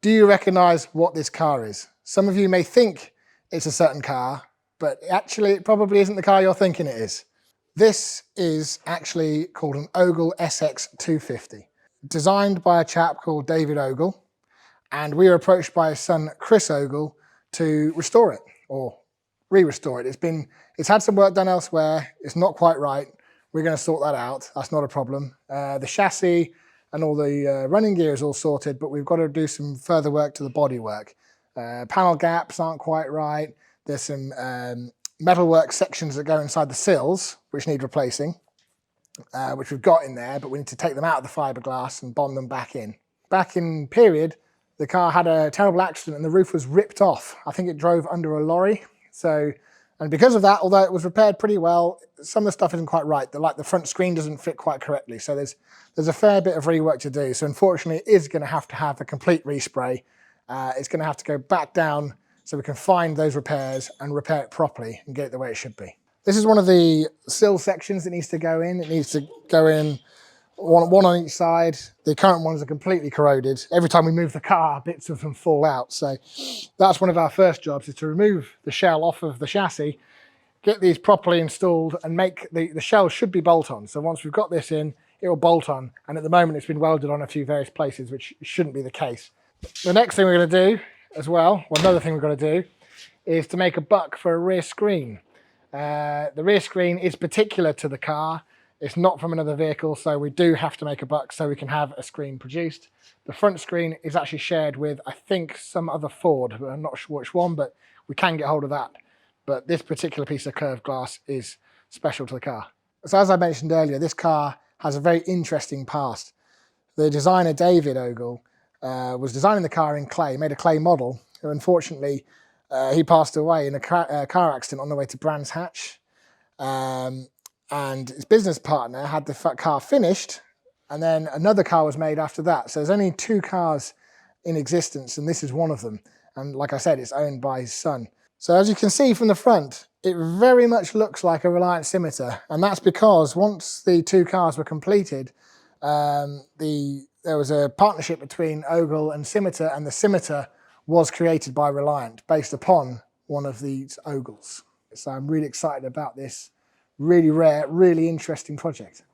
Do you recognise what this car is? Some of you may think it's a certain car, but actually it probably isn't the car you're thinking it is. This is actually called an Ogle SX250, designed by a chap called David Ogle, and we were approached by his son Chris Ogle to restore it, or re-restore it. It's had some work done elsewhere, it's not quite right. We're going to sort that out, that's not a problem. The chassis and all the running gear is all sorted, but we've got to do some further work to the bodywork. Panel gaps aren't quite right. There's some metalwork sections that go inside the sills, which need replacing, which we've got in there, but we need to take them out of the fiberglass and bond them back in. Back in period, the car had a terrible accident and the roof was ripped off. I think it drove under a lorry. And because of that, although it was repaired pretty well, some of the stuff isn't quite right. Like the front screen doesn't fit quite correctly. So there's a fair bit of rework to do. So unfortunately, it is going to have a complete respray. It's going to have to go back down so we can find those repairs and repair it properly and get it the way it should be. This is one of the sill sections that needs to go in. It needs to go in one on each side. The current ones are completely corroded. Every time we move the car, bits of them fall out. So that's one of our first jobs, is to remove the shell off of the chassis, get these properly installed, and make the shell should be bolt-on. So once we've got this in, it will bolt on. And at the moment, it's been welded on a few various places, which shouldn't be the case. The next thing we're going to do as well, another thing we've got to do, is to make a buck for a rear screen. The rear screen is particular to the car. It's not from another vehicle, so we do have to make a buck so we can have a screen produced. The front screen is actually shared with, I think, some other Ford. I'm not sure which one, but we can get hold of that. But this particular piece of curved glass is special to the car. So as I mentioned earlier, this car has a very interesting past. The designer, David Ogle, was designing the car in clay, made a clay model. Unfortunately, he passed away in a car accident on the way to Brands Hatch. And his business partner had the car finished, and then another car was made after that. So there's only 2 cars in existence, and this is one of them. And like I said, it's owned by his son. So as you can see from the front, it very much looks like a Reliant Scimitar, and that's because once the 2 cars were completed, there was a partnership between Ogle and Scimitar, and the Scimitar was created by Reliant based upon one of these Ogles. So I'm really excited about this really rare, really interesting project.